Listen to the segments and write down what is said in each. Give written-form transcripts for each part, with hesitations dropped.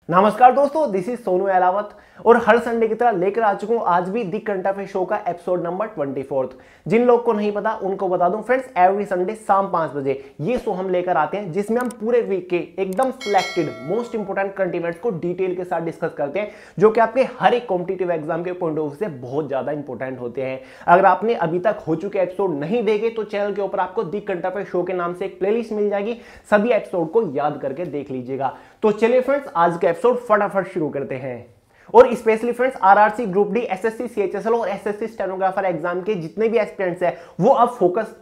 नमस्कार दोस्तों, this is Sonu Ahlawat और हर संडे की तरह लेकर आ चुका हूं आज भी दी करंट अफेयर शो का एपिसोड नंबर 24। जिन लोग को नहीं पता उनको बता दूं फ्रेंड्स, एवरी संडे शाम 5 बजे ये शो हम लेकर आते हैं जिसमें हम पूरे वीक के एकदम selected most important current events को डिटेल के साथ डिस्कस करते हैं, जो कि आपके हर एक कॉम्पिटिटिव एग्जाम के पॉइंट ऑफ व्यू से बहुत ज्यादा इंपॉर्टेंट होते हैं। अगर आपने अभी तक हो चुके एपिसोड नहीं देखे तो चैनल के ऊपर आपको दी करंट अफेयर शो के नाम से एक प्लेलिस्ट मिल जाएगी, सभी एपिसोड को याद करके देख लीजिएगा। तो चलिए फ्रेंड्स, आज का एपिसोड फटाफट शुरू करते हैं। और specially friends, RRC, group D, SSC, CHSL और एसएससी स्टेनोग्राफर एग्जाम के जितने भी एस्पिरेंट्स हैं वो अब फोकस,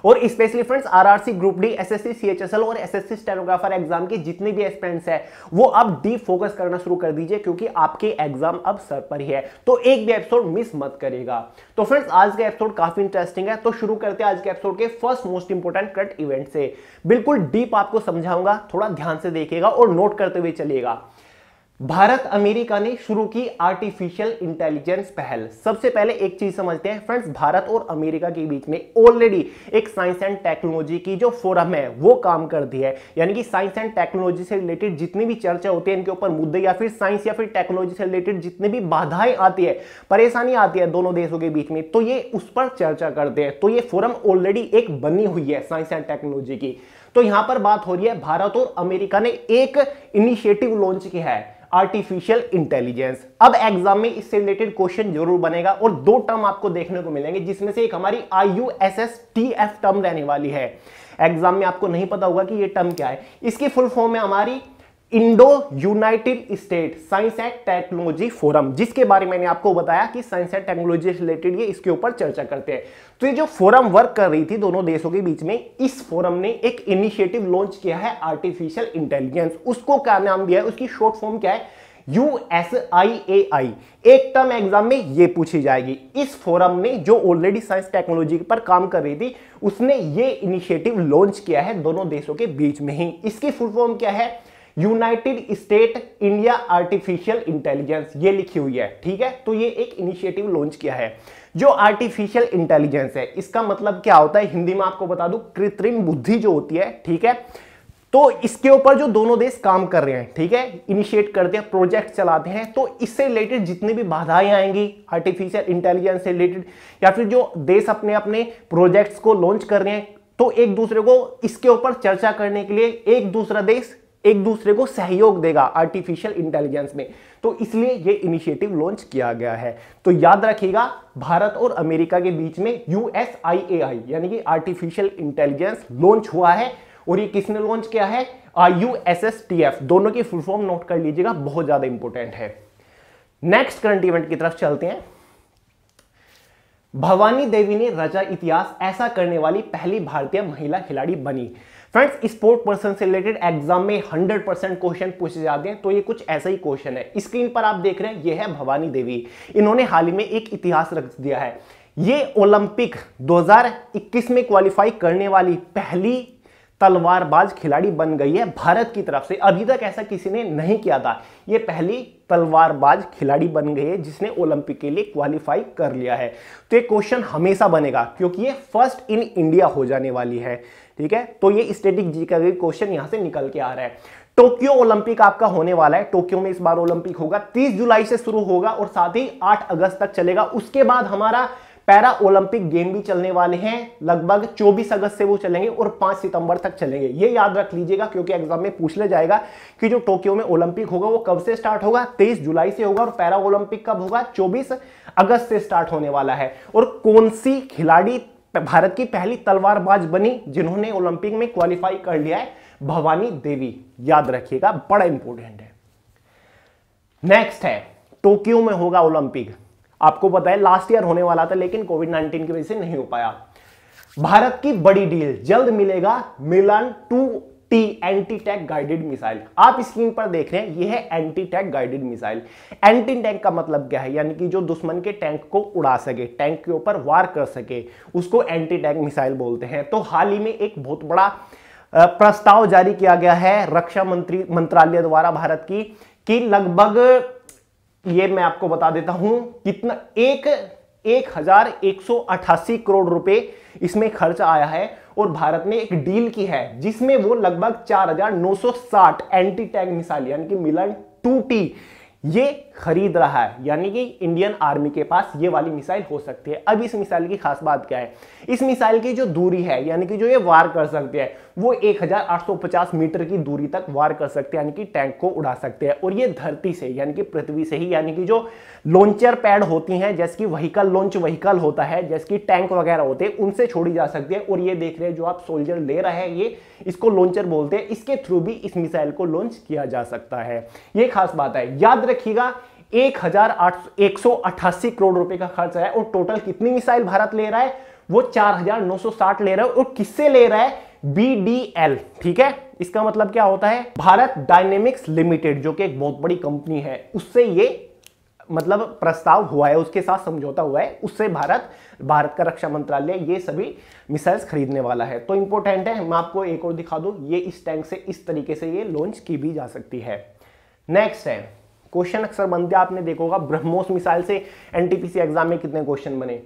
और specially friends RRC, group D, SSC, CHSL और एसएससी स्टेनोग्राफर एग्जाम के जितने भी एस्पिरेंट्स हैं वो अब डीप फोकस करना शुरू कर दीजिए, क्योंकि आपके एग्जाम अब सर पर ही है। तो एक भी एपिसोड मिस मत करिएगा। तो फ्रेंड्स, आज का एपिसोड काफी इंटरेस्टिंग है, तो शुरू करते हैं आज के एपिसोड के first most important current event से। बिल्कुल डीप आपको समझाऊंगा, थोड़ा ध्यान से देखिएगा और नोट करते हुए चलिएगा। भारत अमेरिका ने शुरू की आर्टिफिशियल इंटेलिजेंस पहल। सबसे पहले एक चीज समझते हैं फ्रेंड्स, भारत और अमेरिका के बीच में ऑलरेडी एक साइंस एंड टेक्नोलॉजी की जो फोरम है वो काम करती है। यानी कि साइंस एंड टेक्नोलॉजी से रिलेटेड जितनी भी चर्चा होती है, इनके ऊपर मुद्दे या फिर साइंस या फिर टेक्नोलॉजी से रिलेटेड जितनी भी बाधाएं आती है, परेशानी आती है दोनों देशों के बीच में, तो ये उस पर चर्चा करते हैं। तो ये फोरम ऑलरेडी एक बनी हुई है साइंस एंड टेक्नोलॉजी की। तो यहां पर बात हो रही है, भारत और अमेरिका ने एक इनिशिएटिव लॉन्च किया है, आर्टिफिशियल इंटेलिजेंस। अब एग्जाम में इससे रिलेटेड क्वेश्चन जरूर बनेगा और दो टर्म आपको देखने को मिलेंगे, जिसमें से एक हमारी IUSSTF टर्म रहने वाली है। एग्जाम में आपको नहीं पता होगा कि ये टर्म क्या है। इसकी फुल फॉर्म है हमारी Indo United state science and technology forum, जिसके बारे में मैंने आपको बताया कि साइंस एंड टेक्नोलॉजी से रिलेटेड ये इसके ऊपर चर्चा करते हैं। तो ये जो फोरम वर्क कर रही थी दोनों देशों के बीच में, इस फोरम ने एक इनिशिएटिव लॉन्च किया है आर्टिफिशियल इंटेलिजेंस। उसको क्या नाम दिया है, उसकी शॉर्ट फॉर्म क्या है, USIAI। एक टर्म एग्जाम में ये पूछी जाएगी। इस फोरम ने जो ऑलरेडी साइंस टेक्नोलॉजी पर काम कर रही थी, उसने ये इनिशिएटिव लॉन्च किया है दोनों देशों के बीच में ही। इसकी फुल फॉर्म क्या है, United state India artificial intelligence, ये लिखी हुई है। ठीक है, तो ये एक इनिशिएटिव लॉन्च किया है। जो आर्टिफिशियल इंटेलिजेंस है, इसका मतलब क्या होता है, हिंदी में आपको बता दूं, कृत्रिम बुद्धि जो होती है। ठीक है, तो इसके ऊपर जो दोनों देश काम कर रहे हैं, ठीक है, इनिशिएट करते हैं, प्रोजेक्ट चलाते हैं, तो इससे रिलेटेड जितनी भी बाधाएं आएंगी आर्टिफिशियल इंटेलिजेंस से रिलेटेड, या फिर जो देश अपने अपने प्रोजेक्ट्स को लॉन्च कर रहे हैं, तो एक दूसरे को इसके ऊपर चर्चा करने के लिए एक दूसरा देश एक दूसरे को सहयोग देगा आर्टिफिशियल इंटेलिजेंस में। तो इसलिए ये इनिशिएटिव लॉन्च किया गया है। तो याद रखिएगा, भारत और अमेरिका के बीच में USIAI यानी कि आर्टिफिशियल इंटेलिजेंस लॉन्च हुआ है। और ये किसने लॉन्च किया है, IUSSTF। दोनों की फुल फॉर्म नोट कर लीजिएगा, बहुत ज्यादा इंपॉर्टेंट है। नेक्स्ट करंट इवेंट की तरफ चलते हैं। भवानी देवी ने रचा इतिहास, ऐसा करने वाली पहली भारतीय महिला खिलाड़ी बनी। फ्रेंड्स, स्पोर्ट पर्सन से रिलेटेड एग्जाम में 100% क्वेश्चन पूछे जाते हैं, तो ये कुछ ऐसा ही क्वेश्चन है। स्क्रीन पर आप देख रहे हैं, ये है भवानी देवी। इन्होंने हाल ही में एक इतिहास रच दिया है। ये ओलंपिक 2021 में क्वालिफाई करने वाली पहली तलवारबाज खिलाड़ी बन गई है भारत की तरफ से। अभी तक ऐसा किसी ने नहीं किया था। ये पहली तलवारबाज खिलाड़ी बन गई है जिसने ओलंपिक के लिए क्वालिफाई कर लिया है। तो ये क्वेश्चन हमेशा बनेगा, क्योंकि ये फर्स्ट इन इंडिया हो जाने वाली है। ठीक है, तो ये स्टैटिक जी का क्वेश्चन यहां से निकल के आ रहा है। टोक्यो ओलंपिक आपका होने वाला है। टोक्यो में इस बार ओलंपिक होगा, 30 जुलाई से शुरू होगा और साथ ही 8 अगस्त तक चलेगा। उसके बाद हमारा पैरा ओलंपिक गेम भी चलने वाले हैं, लगभग 24 अगस्त से वो चलेंगे और 5 सितंबर तक चलेंगे। ये याद रख लीजिएगा, क्योंकि एग्जाम में पूछ ले जाएगा कि जो टोक्यो में ओलंपिक होगा वो कब से स्टार्ट होगा, 23 जुलाई से होगा, और पैरा ओलंपिक कब होगा, 24 अगस्त से स्टार्ट होने वाला है। और कौन सी खिलाड़ी भारत की पहली तलवारबाज बनी जिन्होंने ओलंपिक में क्वालिफाई कर लिया है, भवानी देवी। याद रखिएगा, बड़ा इंपॉर्टेंट है। नेक्स्ट है, टोक्यो में होगा ओलंपिक। आपको पता है लास्ट ईयर होने वाला था, लेकिन कोविड-19 की वजह से नहीं हो पाया। भारत की बड़ी डील, जल्द मिलेगा मिलान 2T anti tank guided missile. आप स्क्रीन पर देख रहे हैं, यह है anti tank guided missile. Anti tank का मतलब क्या है, यानी कि जो दुश्मन के टैंक को उड़ा सके, टैंक के ऊपर वार कर सके, उसको एंटी टैंक मिसाइल बोलते हैं। तो हाल ही में एक बहुत बड़ा प्रस्ताव जारी किया गया है रक्षा मंत्रालय द्वारा भारत की, कि लगभग, ये मैं आपको बता देता हूं कितना, 1188 करोड़ रुपए इसमें खर्च आया है। और भारत ने एक डील की है जिसमें वो लगभग 4960 एंटी टैंक मिसाइल यानी कि मिलन 2T ये खरीद रहा है, यानी कि इंडियन आर्मी के पास ये वाली मिसाइल हो सकती है। अब इस मिसाइल की खास बात क्या है, इस मिसाइल की जो दूरी है यानी कि जो ये वार कर सकते हैं वो 1850 मीटर की दूरी तक वार कर सकते हैं, यानी कि टैंक को उड़ा सकते हैं। और ये धरती से यानी कि पृथ्वी से ही, यानी कि जो लॉन्चर पैड होती हैं जैसे कि व्हीकल लॉन्च व्हीकल होता है, जैसे कि टैंक वगैरह होते हैं, उनसे छोड़ी जा सकती है। और ये देख रहे हैं जो आप सोल्जर ले रहे हैं, ये इसको लॉन्चर बोलते हैं, इसके थ्रू भी इस मिसाइल को लॉन्च किया जा सकता है। ये खास बात है, याद रखिएगा 1,188 करोड़ रुपए का खर्च है। और टोटल कितनी मिसाइल भारत ले रहा है, वो 4,960 ले रहा है। और किससे ले रहा है, BDL, ठीक है। इसका मतलब क्या होता है, भारत डायनेमिक्स लिमिटेड जो कि एक बहुत बड़ी कंपनी है, उससे ये मतलब प्रस्ताव हुआ है, उसके साथ समझौता हुआ है, उससे भारत का रक्षा मंत्रालय ये सभी मिसाइल्स खरीदने वाला है। तो इंपॉर्टेंट है, मैं आपको एक और दिखा दूं, ये इस टैंक से इस तरीके से ये लॉन्च की भी जा सकती है। नेक्स्ट है, क्वेश्चन अक्सर बनते हैं, आपने देखा होगा ब्रह्मोस मिसाइल से एनटीपीसी एग्जाम में कितने क्वेश्चन बने।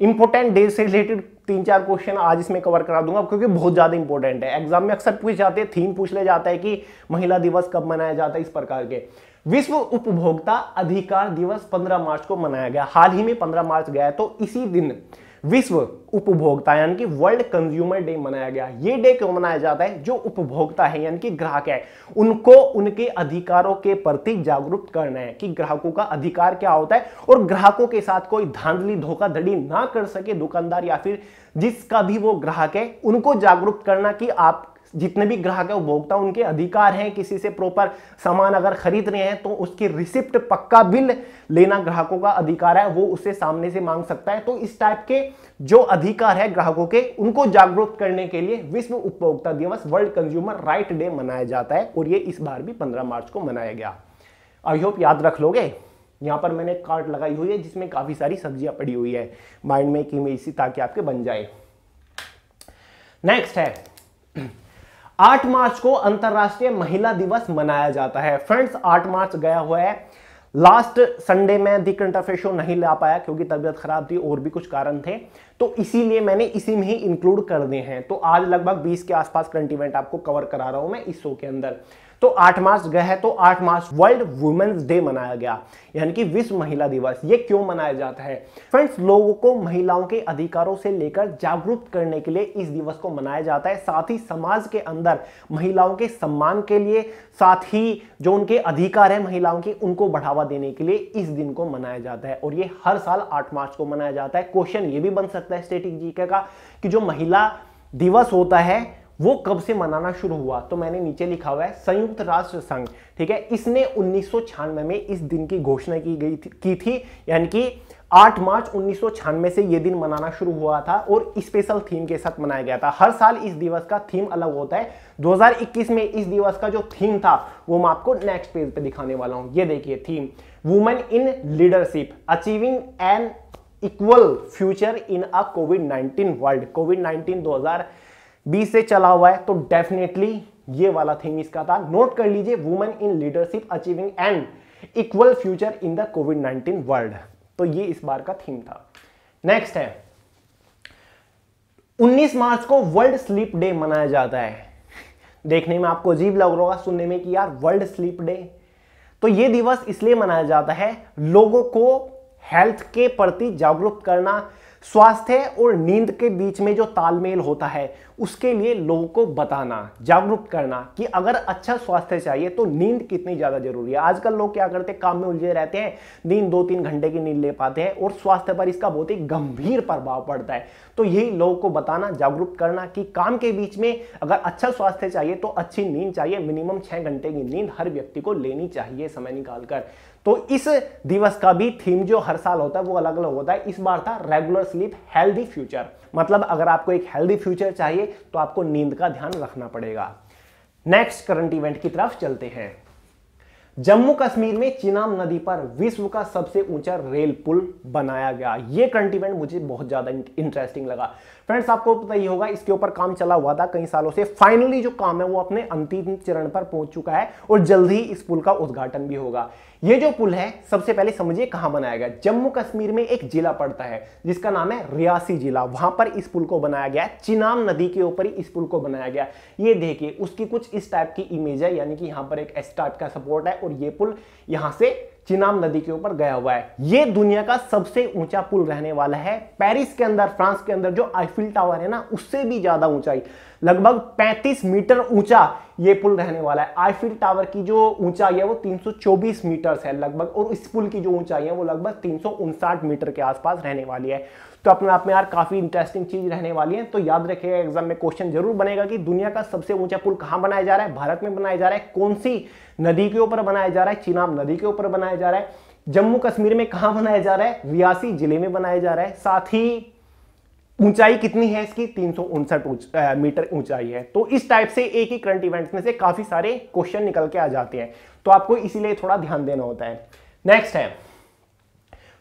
इंपॉर्टेंट डे से रिलेटेड 3-4 क्वेश्चन आज इसमें कवर करा दूंगा क्योंकि बहुत ज्यादा इंपॉर्टेंट है। एग्जाम में अक्सर पूछ जाते हैं, थीम पूछ ले जाता है कि महिला दिवस कब मनाया जाता है, इस प्रकार के। विश्व उपभोक्ता अधिकार दिवस 15 मार्च को मनाया गया, हाल ही में 15 मार्च गया है, तो इसी दिन विश्व उपभोक्ता यानी कि वर्ल्ड कंज्यूमर डे मनाया गया। ये डे क्यों मनाया जाता है, जो उपभोक्ता है यानी कि ग्राहक है, उनको उनके अधिकारों के प्रति जागरूक करना है कि ग्राहकों का अधिकार क्या होता है, और ग्राहकों के साथ कोई धांधली धोखाधड़ी ना कर सके दुकानदार या फिर जिसका भी वो ग्राहक है, उनको जागरूक करना कि आप जितने भी ग्राहक है उपभोक्ता, उनके अधिकार हैं। किसी से प्रॉपर सामान अगर खरीद रहे हैं तो उसकी रिसिप्ट, पक्का बिल लेना ग्राहकों का अधिकार है, वो उससे सामने से मांग सकता है। तो इस टाइप के जो अधिकार है ग्राहकों के, उनको जागरूक करने के लिए विश्व उपभोक्ता दिवस, वर्ल्ड कंज्यूमर राइट डे मनाया जाता है। और ये इस बार भी 15 मार्च को मनाया गया। आई होप याद रख लोगे। यहां पर मैंने कार्ड लगाई हुई है जिसमें काफी सारी सब्जियां पड़ी हुई है, माइंड में एक इमेज सी ताकि आपके बन जाए। नेक्स्ट है, 8 मार्च को अंतरराष्ट्रीय महिला दिवस मनाया जाता है। फ्रेंड्स 8 मार्च गया हुआ है, लास्ट संडे में दी करंट अफेयर शो नहीं ला पाया क्योंकि तबीयत खराब थी और भी कुछ कारण थे, तो इसीलिए मैंने इसी में ही इंक्लूड कर दिए हैं। तो आज लगभग 20 के आसपास करंट इवेंट आपको कवर करा रहा हूं मैं इस शो के अंदर। तो 8 मार्च गया है, तो 8 मार्च वर्ल्ड वुमेन्स डे मनाया गया, यानी कि विश्व महिला दिवस। ये क्यों मनाया जाता है फ्रेंड्स, लोगों को महिलाओं के अधिकारों से लेकर जागरूक करने के लिए इस दिवस को मनाया जाता है। साथ ही समाज के अंदर महिलाओं के सम्मान के लिए, साथ ही जो उनके अधिकार है महिलाओं के, उनको बढ़ावा देने के लिए इस दिन को मनाया जाता है। और ये हर साल 8 मार्च को मनाया जाता है। क्वेश्चन ये भी बन सकता है स्टैटिक जीके का कि जो महिला दिवस होता है वो कब से मनाना शुरू हुआ, तो मैंने नीचे लिखा हुआ है संयुक्त राष्ट्र संघ, ठीक है, इसने 1996 में इस दिन की घोषणा की थी, यानी कि 8 मार्च 1996 से ये दिन मनाना शुरू हुआ था और स्पेशल थीम के साथ मनाया गया था। हर साल इस दिवस का थीम अलग होता है। 2021 में इस दिवस का जो थीम था वो मैं आपको नेक्स्ट पेज पे दिखाने वाला हूं। ये देखिए theme, women in leadership achieving an equal future in a कोविड-19 वर्ल्ड। कोविड-19 2020 से चला हुआ है, तो डेफिनेटली ये वाला थीम इसका था। नोट कर लीजिए, women in leadership achieving an equal future in the कोविड-19 वर्ल्ड। तो ये इस बार का थीम था। नेक्स्ट है, 19 मार्च को वर्ल्ड स्लीप डे मनाया जाता है। देखने में आपको अजीब लग रहा होगा सुनने में कि यार वर्ल्ड स्लीप डे, तो ये दिवस इसलिए मनाया जाता है लोगों को हेल्थ के प्रति जागरूक करना, स्वास्थ्य और नींद के बीच में जो तालमेल होता है उसके लिए लोगों को बताना, जागरूक करना कि अगर अच्छा स्वास्थ्य चाहिए तो नींद कितनी ज्यादा जरूरी है। आजकल लोग क्या करते हैं, काम में उलझे रहते हैं, दिन 2-3 घंटे की नींद ले पाते हैं और स्वास्थ्य पर इसका बहुत ही गंभीर प्रभाव पड़ता है। तो यही लोगों को बताना, जागरूक करना कि काम के बीच में अगर अच्छा स्वास्थ्य चाहिए तो अच्छी नींद चाहिए, मिनिमम 6 घंटे की नींद हर व्यक्ति को लेनी चाहिए समय निकालकर। तो इस दिवस का भी थीम जो हर साल होता है वो अलग अलग होता है। इस बार था रेगुलर स्लीप हेल्दी फ्यूचर, मतलब अगर आपको एक हेल्दी फ्यूचर चाहिए तो आपको नींद का ध्यान रखना पड़ेगा। नेक्स्ट करंट इवेंट की तरफ चलते हैं। जम्मू कश्मीर में चिनाब नदी पर विश्व का सबसे ऊंचा रेल पुल बनाया गया। ये करंट इवेंट मुझे बहुत ज्यादा इंटरेस्टिंग लगा। फ्रेंड्स, आपको पता ही होगा इसके ऊपर काम चला हुआ था कई सालों से। फाइनली जो काम है वो अपने अंतिम चरण पर पहुंच चुका है और जल्द ही इस पुल का उद्घाटन भी होगा। ये जो पुल है, सबसे पहले समझिए कहां बनाया गया। जम्मू कश्मीर में एक जिला पड़ता है जिसका नाम है रियासी जिला, वहां पर इस पुल को बनाया गया है। चिनाब नदी के ऊपर ही इस पुल को बनाया गया। ये देखिए उसकी कुछ इस टाइप की इमेज है, यानी कि यहां पर एक एस टाइप का सपोर्ट है और ये पुल यहां से चिनाब नदी के ऊपर गया हुआ है। ये दुनिया का सबसे ऊंचा पुल रहने वाला है। पेरिस के अंदर, फ्रांस के अंदर जो आईफिल टावर है ना, उससे भी ज्यादा ऊंचाई, लगभग 35 मीटर ऊंचा ये पुल रहने वाला है। आईफिल टावर की जो ऊंचाई है वो 324 मीटर है लगभग, और इस पुल की जो ऊंचाई है वो लगभग 359 मीटर के आसपास रहने वाली है। तो अपने आप में यार काफी इंटरेस्टिंग चीज रहने वाली है। तो याद रखिएगा, एग्जाम में क्वेश्चन जरूर बनेगा कि दुनिया का सबसे ऊंचा पुल कहां बनाया जा रहा है, भारत में बनाया जा रहा है, कौन सी नदी के ऊपर बनाया जा रहा है, चिनाब नदी के ऊपर बनाया जा रहा है, जम्मू कश्मीर में कहां बनाया जा रहा है, रियासी जिले में बनाया जा रहा है, साथ ही ऊंचाई कितनी है इसकी, 359 मीटर ऊंचाई है। तो इस टाइप से एक ही करंट इवेंट्स में से काफी सारे क्वेश्चन निकल के आ जाते हैं, तो आपको इसीलिए थोड़ा ध्यान देना होता है। नेक्स्ट है,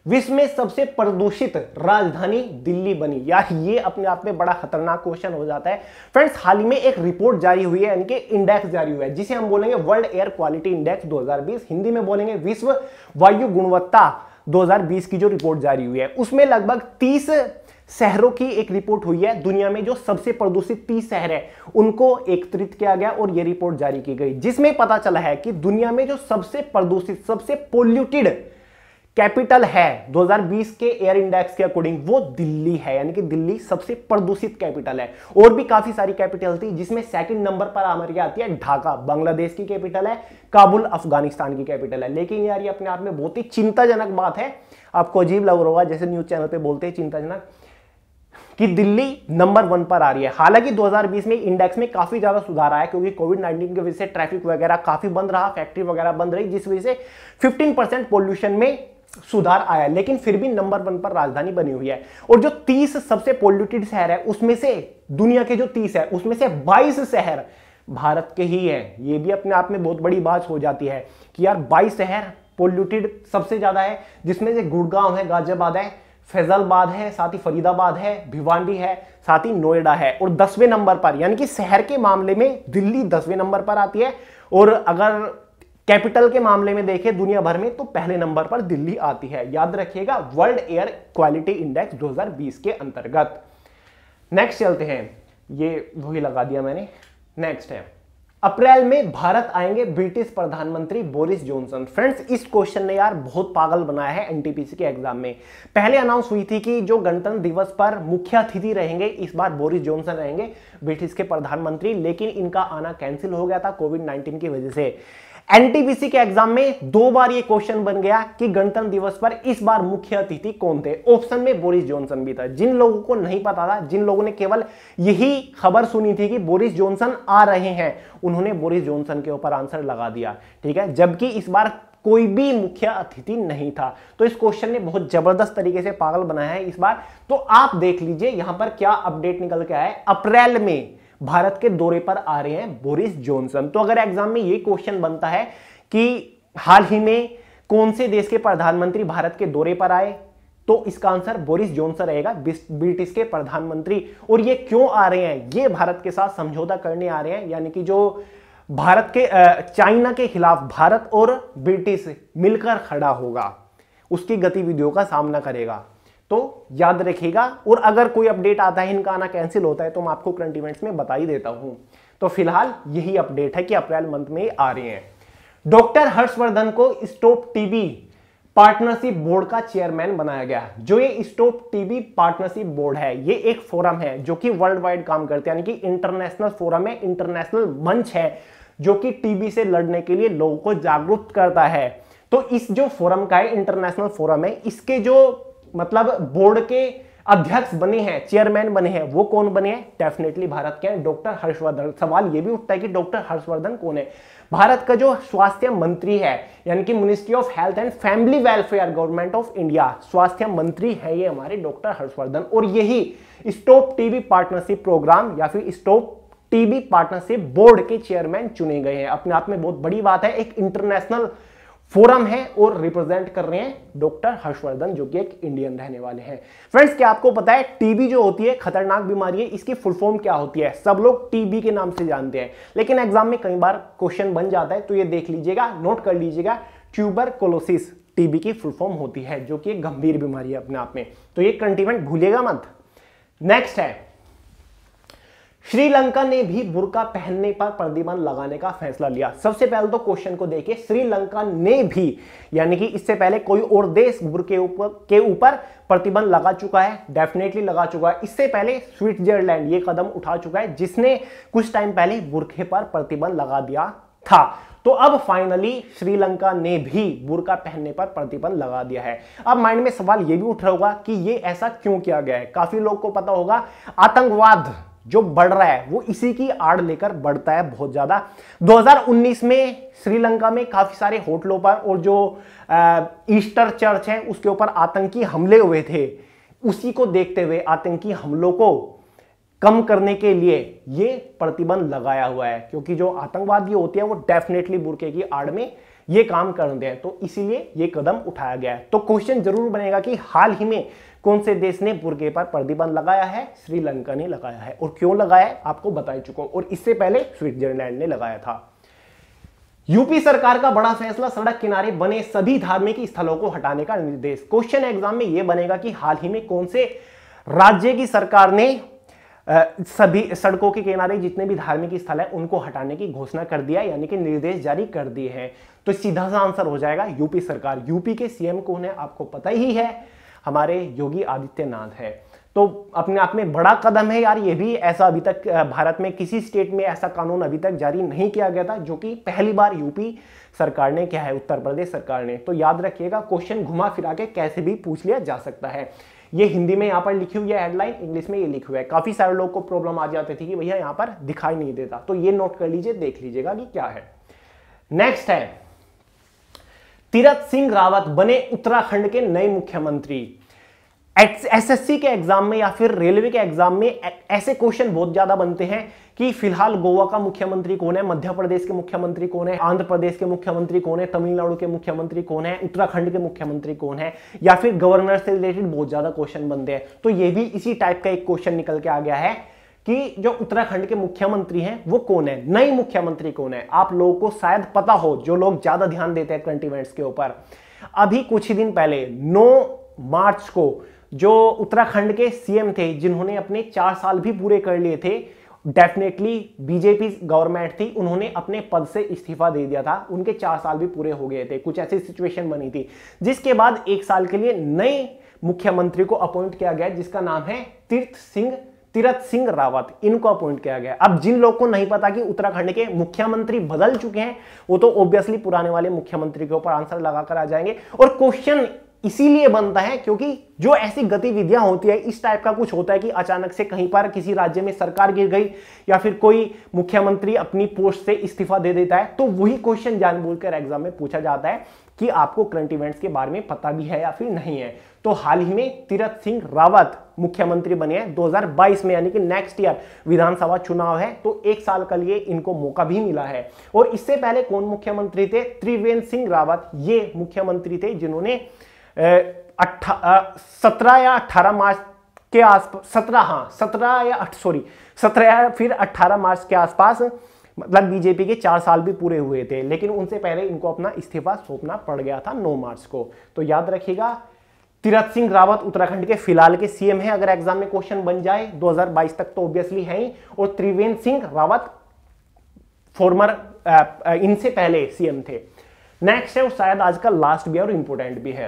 विश्व में सबसे प्रदूषित राजधानी दिल्ली बनी। यार ये अपने आप में बड़ा खतरनाक क्वेश्चन हो जाता है। फ्रेंड्स, हाल ही में एक रिपोर्ट जारी हुई है, यानी कि इंडेक्स जारी हुआ है, जिसे हम बोलेंगे world air quality index 2020, Hindi में बोलेंगे विश्व वायु गुणवत्ता 2020 की जो रिपोर्ट जारी हुई है, उसमें लगभग 30 शहरों की एक रिपोर्ट हुई है। दुनिया में जो सबसे प्रदूषित 30 शहर है उनको एकत्रित किया गया और यह रिपोर्ट जारी की गई, जिसमें पता चला है कि दुनिया में जो सबसे प्रदूषित, सबसे पोल्यूटेड कैपिटल है 2020 के एयर इंडेक्स के अकॉर्डिंग, वो दिल्ली है। यानी कि दिल्ली सबसे प्रदूषित कैपिटल है। और भी काफी सारी कैपिटल थी, जिसमें सेकंड नंबर पर हमारी आती है ढाका, बांग्लादेश की कैपिटल है, काबुल अफगानिस्तान की कैपिटल है। लेकिन यार ये अपने आप में बहुत ही चिंताजनक बात है, आपको अजीब लग रहा होगा, जैसे न्यूज चैनल पे बोलते हैं चिंताजनक, कि दिल्ली नंबर 1 पर आ रही है। हालांकि 2020 में इंडेक्स में काफी ज्यादा सुधार आया, क्योंकि कोविड-19 की वजह से ट्रैफिक वगैरह काफी बंद रहा, फैक्ट्री वगैरह बंद रही, जिस वजह से 15% पोल्यूशन में सुधार आया। लेकिन फिर भी नंबर 1 पर राजधानी बनी हुई है। और जो 30 सबसे पोल्यूटेड शहर है, उसमें से दुनिया के जो 30 है उसमें से 22 शहर भारत के ही है। ये भी अपने आप में बहुत बड़ी बात हो जाती है कि यार 22 शहर पोल्यूटेड सबसे ज्यादा है, जिसमें से गुड़गांव है, गाजियाबाद है, फैजलाबाद है, साथ ही फरीदाबाद है, भिवांडी है, साथ ही नोएडा है। और 10वें नंबर पर, यानी कि शहर के मामले में दिल्ली 10वें नंबर पर आती है। और अगर कैपिटल के मामले में देखें दुनिया भर में, तो पहले नंबर पर दिल्ली आती है। याद रखिएगा, वर्ल्ड एयर क्वालिटी इंडेक्स 2020 के अंतर्गत। नेक्स्ट चलते हैं, ये वही लगा दिया मैंने। नेक्स्ट है, अप्रैल में भारत आएंगे ब्रिटिश प्रधानमंत्री बोरिस जॉनसन। फ्रेंड्स, इस क्वेश्चन ने यार बहुत पागल बनाया है एनटीपीसी के एग्जाम में। पहले अनाउंस हुई थी कि जो गणतंत्र दिवस पर मुख्य अतिथि रहेंगे, इस बार बोरिस जॉनसन रहेंगे ब्रिटिश के प्रधानमंत्री, लेकिन इनका आना कैंसिल हो गया था कोविड-19 की वजह से। एनटीपीसी के एग्जाम में 2 बार ये क्वेश्चन बन गया कि गणतंत्र दिवस पर इस बार मुख्य अतिथि कौन थे। ऑप्शन में बोरिस जॉनसन भी था। जिन लोगों को नहीं पता था, जिन लोगों ने केवल यही खबर सुनी थी कि बोरिस जॉनसन आ रहे हैं, उन्होंने बोरिस जॉनसन के ऊपर आंसर लगा दिया, ठीक है, जबकि इस बार कोई भी मुख्य अतिथि नहीं था। तो इस क्वेश्चन ने बहुत जबरदस्त तरीके से पागल बनाया है इस बार। तो आप देख लीजिए यहां पर क्या अपडेट निकल के आया है। अप्रैल में भारत के दौरे पर आ रहे हैं बोरिस जॉनसन। तो अगर एग्जाम में ये क्वेश्चन बनता है कि हाल ही में कौन से देश के प्रधानमंत्री भारत के दौरे पर आए, तो इसका आंसर बोरिस जॉनसन रहेगा, ब्रिटिश के प्रधानमंत्री। और ये क्यों आ रहे हैं, ये भारत के साथ समझौता करने आ रहे हैं, यानी कि जो भारत के चाइना के खिलाफ भारत और ब्रिटिश मिलकर खड़ा होगा, उसकी गतिविधियों का सामना करेगा। तो याद रखिएगा। और अगर कोई अपडेट आता है इनका आना कैंसिल होता है, तो मैं आपको करंट इवेंट्स में बता ही देता हूं। तो फिलहाल यही अपडेट है कि अप्रैल मंथ में आ रहे हैं। डॉक्टर हर्षवर्धन को स्टॉप टीबी पार्टनरशिप बोर्ड का चेयरमैन बनाया गया। जो ये स्टॉप टीबी पार्टनरशिप बोर्ड है, ये एक फोरम है जो कि वर्ल्ड वाइड काम करते हैं, यानी कि इंटरनेशनल फोरम है, इंटरनेशनल मंच है जो कि टीबी से लड़ने के लिए लोगों को जागरूक करता है। तो इस जो फोरम का है, इंटरनेशनल फोरम है, इसके जो मतलब बोर्ड के अध्यक्ष बने हैं, चेयरमैन बने हैं, वो कौन बने हैं, डेफिनेटली भारत के हैं, डॉक्टर हर्षवर्धन। सवाल ये भी उठता है कि डॉक्टर हर्षवर्धन कौन है। भारत का जो स्वास्थ्य मंत्री है, यानी कि ministry of health and family welfare, government of India, स्वास्थ्य मंत्री है ये हमारे डॉक्टर हर्षवर्धन। और यही स्टॉप टीबी पार्टनरशिप प्रोग्राम या फिर स्टॉप टीबी पार्टनरशिप बोर्ड के चेयरमैन चुने गए हैं। अपने आप में बहुत बड़ी बात है, एक इंटरनेशनल फोरम है और रिप्रेजेंट कर रहे हैं डॉक्टर हर्षवर्धन, जो कि एक इंडियन रहने वाले हैं। फ्रेंड्स, क्या आपको पता है टीबी जो होती है खतरनाक बीमारी है, इसकी फुल फॉर्म क्या होती है? सब लोग टीबी के नाम से जानते हैं, लेकिन एग्जाम में कई बार क्वेश्चन बन जाता है, तो ये देख लीजिएगा, नोट कर लीजिएगा। ट्यूबरकुलोसिस टीबी की फुल फॉर्म होती है, जो कि एक गंभीर बीमारी है अपने आप में, तो ये कंटीमेंट भूलिएगा मत। नेक्स्ट है, श्रीलंका ने भी बुर्का पहनने पर प्रतिबंध लगाने का फैसला लिया। सबसे पहले तो क्वेश्चन को देखिए, श्रीलंका ने भी, यानी कि इससे पहले कोई और देश बुर्के के ऊपर प्रतिबंध लगा चुका है, डेफिनेटली लगा चुका है। इससे पहले स्विट्जरलैंड ये कदम उठा चुका है, जिसने कुछ टाइम पहले बुर्के पर प्रतिबंध लगा दिया था। तो अब फाइनली श्रीलंका ने भी बुर्का पहनने पर प्रतिबंध लगा दिया है। अब माइंड में सवाल यह भी उठ रहा होगा कि ये ऐसा क्यों किया गया है। काफी लोग को पता होगा, आतंकवाद जो बढ़ रहा है वो इसी की आड़ लेकर बढ़ता है बहुत ज्यादा। 2019 में श्रीलंका में काफी सारे होटलों पर और जो ईस्टर चर्च है उसके ऊपर आतंकी हमले हुए थे। उसी को देखते हुए आतंकी हमलों को कम करने के लिए ये प्रतिबंध लगाया हुआ है, क्योंकि जो आतंकवादी होती है वो डेफिनेटली बुर्के की आड़ में ये काम करते हैं, तो इसीलिए ये कदम उठाया गया है। तो क्वेश्चन जरूर बनेगा कि हाल ही में कौन से देश ने बुर्के पर प्रतिबंध लगाया है? श्रीलंका ने लगाया है, और क्यों लगाया है आपको बता चुका हूं, और इससे पहले स्विट्जरलैंड ने लगाया था। यूपी सरकार का बड़ा फैसला, सड़क किनारे बने सभी धार्मिक स्थलों को हटाने का निर्देश। क्वेश्चन एग्जाम में यह बनेगा कि हाल ही में कौन से राज्य की सरकार ने सभी सड़कों के किनारे जितने भी धार्मिक स्थल है उनको हटाने की घोषणा कर दिया, यानी कि निर्देश जारी कर दिए हैं। तो सीधा सा आंसर हो जाएगा यूपी सरकार। यूपी के सीएम कौन है आपको पता ही है, हमारे योगी आदित्यनाथ है। तो अपने आप में बड़ा कदम है यार, ये भी ऐसा अभी तक भारत में किसी स्टेट में ऐसा कानून अभी तक जारी नहीं किया गया था, जो कि पहली बार यूपी सरकार ने किया है, उत्तर प्रदेश सरकार ने। तो याद रखिएगा, क्वेश्चन घुमा फिरा के कैसे भी पूछ लिया जा सकता है। ये हिंदी में यहाँ पर लिखी हुई है हेडलाइन, इंग्लिश में ये लिखा हुआ है। काफी सारे लोग को प्रॉब्लम आ जाती थी कि भैया यहाँ पर दिखाई नहीं देता, तो ये नोट कर लीजिए, देख लीजिएगा कि क्या है। नेक्स्ट है, तीरथ सिंह रावत बने उत्तराखंड के नए मुख्यमंत्री। एसएससी के एग्जाम में या फिर रेलवे के एग्जाम में ऐसे क्वेश्चन बहुत ज्यादा बनते हैं कि फिलहाल गोवा का मुख्यमंत्री कौन है, मध्य प्रदेश के मुख्यमंत्री कौन है, आंध्र प्रदेश के मुख्यमंत्री कौन है, तमिलनाडु के मुख्यमंत्री कौन है, उत्तराखंड के मुख्यमंत्री कौन है, या फिर गवर्नर से रिलेटेड बहुत ज्यादा क्वेश्चन बनते हैं। तो ये भी इसी टाइप का एक क्वेश्चन निकल के आ गया है कि जो उत्तराखंड के मुख्यमंत्री हैं वो कौन है, नई मुख्यमंत्री कौन है। आप लोगों को शायद पता हो, जो लोग ज्यादा ध्यान देते हैं करंट इवेंट्स के ऊपर। अभी कुछ ही दिन पहले 9 मार्च को जो उत्तराखंड के सीएम थे, जिन्होंने अपने 4 साल भी पूरे कर लिए थे, डेफिनेटली बीजेपी गवर्नमेंट थी, उन्होंने अपने पद से इस्तीफा दे दिया था। उनके 4 साल भी पूरे हो गए थे, कुछ ऐसी सिचुएशन बनी थी, जिसके बाद 1 साल के लिए नए मुख्यमंत्री को अपॉइंट किया गया, जिसका नाम है तीरथ सिंह रावत। इनको अपॉइंट किया गया। अब जिन लोग को नहीं पता कि उत्तराखंड के मुख्यमंत्री बदल चुके हैं, वो तो ऑब्वियसली पुराने वाले मुख्यमंत्री के ऊपर आंसर लगाकर आ जाएंगे। और क्वेश्चन इसीलिए बनता है क्योंकि जो ऐसी गतिविधियां होती है, इस टाइप का कुछ होता है कि अचानक से कहीं पर किसी राज्य में सरकार गिर गई या फिर कोई मुख्यमंत्री अपनी पोस्ट से इस्तीफा दे देता है, तो वही क्वेश्चन जानबूझकर एग्जाम में पूछा जाता है कि आपको करंट इवेंट्स के बारे में पता भी है या फिर नहीं है। तो हाल ही में तीरथ सिंह रावत मुख्यमंत्री बने हैं 2022 में, यानी कि नेक्स्ट ईयर विधानसभा चुनाव है, तो 1 साल के लिए इनको मौका भी मिला है। और इससे पहले कौन मुख्यमंत्री थे? त्रिवेंद्र सिंह रावत ये मुख्यमंत्री थे, जिन्होंने 17 या 18 मार्च के आसपास 17 या फिर 18 मार्च के आसपास, मतलब बीजेपी के 4 साल भी पूरे हुए थे, लेकिन उनसे पहले इनको अपना इस्तीफा सौंपना पड़ गया था 9 मार्च को। तो याद रखिएगा, तीरथ सिंह रावत उत्तराखंड के फिलहाल के सीएम हैं, अगर एग्जाम में क्वेश्चन बन जाए 2022 तक तो ऑब्वियसली है ही। और त्रिवेंद्र सिंह रावत फॉर्मर इनसे पहले सीएम थे। नेक्स्ट है, और शायद आज का लास्ट भी है और इंपोर्टेंट भी है,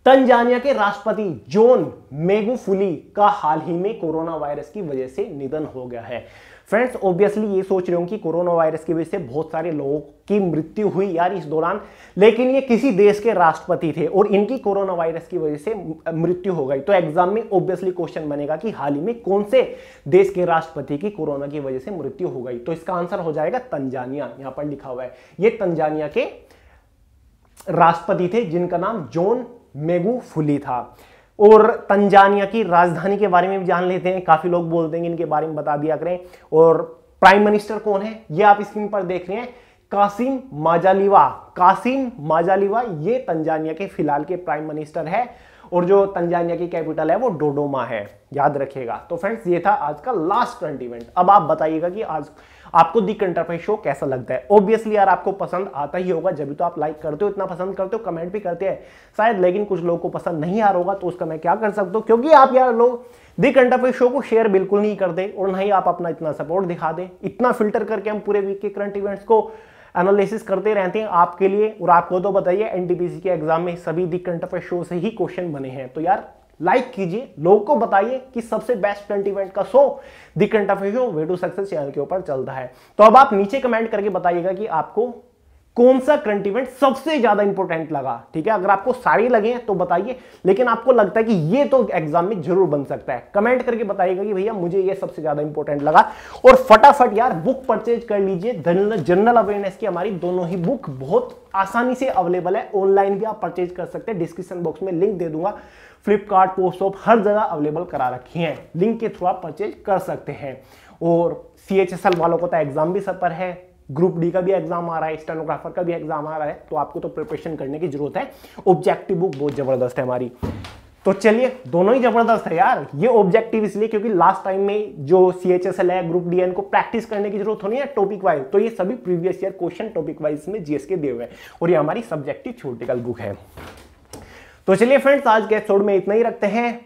तंजानिया के राष्ट्रपति जॉन मैगुफुली का हाल ही में कोरोना वायरस की वजह से निधन हो गया है। फ्रेंड्स, ऑब्वियसली ये सोच रहे हो कि कोरोना वायरस की वजह से बहुत सारे लोगों की मृत्यु हुई यार इस दौरान, लेकिन ये किसी देश के राष्ट्रपति थे और इनकी कोरोना वायरस की वजह से मृत्यु हो गई। तो एग्जाम में ऑब्वियसली क्वेश्चन बनेगा कि हाल ही में कौन से देश के राष्ट्रपति की कोरोना की वजह से मृत्यु हो गई। तो इसका आंसर हो जाएगा तंजानिया, यहां पर लिखा हुआ है। ये तंजानिया के राष्ट्रपति थे जिनका नाम जॉन मैगुफुली था। और तंजानिया की राजधानी के बारे में भी जान लेते हैं। काफी लोग बोलते हैं कि इनके बारे में बता दिया करें। और प्राइम मिनिस्टर कौन है ये आप स्क्रीन पर देख रहे हैं, कासिम माजालिवा। कासिम माजालिवा ये तंजानिया के फिलहाल के प्राइम मिनिस्टर है और जो तंजानिया की कैपिटल है वो डोडोमा है, याद रखिएगा। तो फ्रेंड्स ये था आज का लास्ट करंट इवेंट। अब आप बताइएगा कि आज आपको दी करंट अफेयर शो कैसा लगता है। ऑब्वियसली यार आपको पसंद आता ही होगा, जब भी तो आप लाइक करते हो, इतना पसंद करते हो, कमेंट भी करते हैं शायद, लेकिन कुछ लोगों को पसंद नहीं आ रहा होगा तो उसका मैं क्या कर सकता हूँ, क्योंकि आप यार लोग दी करंट अफेयर शो को शेयर बिल्कुल नहीं करते और नहीं आप अपना इतना सपोर्ट दिखा दें। इतना फिल्टर करके हम पूरे वीक के करंट इवेंट्स को एनालिसिस करते रहते हैं आपके लिए। और आपको तो बताइए एनटीपीसी के एग्जाम में सभी दी करंट अफेयर शो से ही क्वेश्चन बने हैं। तो यार लाइक कीजिए, लोगों को बताइए कि सबसे बेस्ट करंट इवेंट का show the current affair show way to success channel के ऊपर चलता है। तो अब आप नीचे कमेंट करके बताइएगा कि आपको कौन सा करंट इवेंट सबसे ज्यादा इंपॉर्टेंट लगा। ठीक है, अगर आपको सारे लगे हैं तो बताइए, लेकिन आपको लगता है कि ये तो एग्जाम में जरूर बन सकता है, कमेंट करके बताइएगा कि भैया मुझे ये सबसे ज्यादा इंपॉर्टेंट लगा। और फटाफट यार बुक परचेज कर लीजिए। जनरल अवेयरनेस की हमारी दोनों ही बुक बहुत आसानी से अवेलेबल है, ऑनलाइन भी आप परचेज कर सकते हैं। डिस्क्रिप्शन बॉक्स में लिंक दे दूंगा, फ्लिपकार्ट, पोस्ट ऑफ हर जगह अवेलेबल करा रखी हैं, लिंक के थ्रू आप परचेज कर सकते हैं। और CHSL वालों को तो एग्जाम भी सर पर है, ग्रुप डी का भी एग्जाम आ रहा है, स्टेनोग्राफर का भी एग्जाम आ रहा है, तो आपको तो प्रिपरेशन करने की जरूरत है। ऑब्जेक्टिव बुक बहुत जबरदस्त है हमारी। तो चलिए दोनों ही जबरदस्त है यार। ये ऑब्जेक्टिव इसलिए क्योंकि लास्ट टाइम में जो CHSL है, ग्रुप डी को प्रैक्टिस करने की जरूरत होनी है टॉपिक वाइज, तो ये सभी previous year question topic wise में जीएस के दिए हुए हैं और ये हमारी सब्जेक्टिव थ्योरेटिकल बुक है। तो चलिए फ्रेंड्स आज के एपिसोड में इतना ही रखते हैं।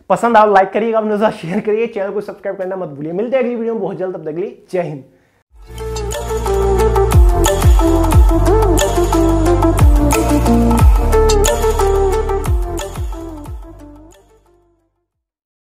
पसंद आओ लाइक करिएगा, अपने साथ शेयर करिए, चैनल को सब्सक्राइब करना मत भूलिए। मिलते हैं अगली वीडियो में बहुत जल्द, तब तक के लिए जय हिंद।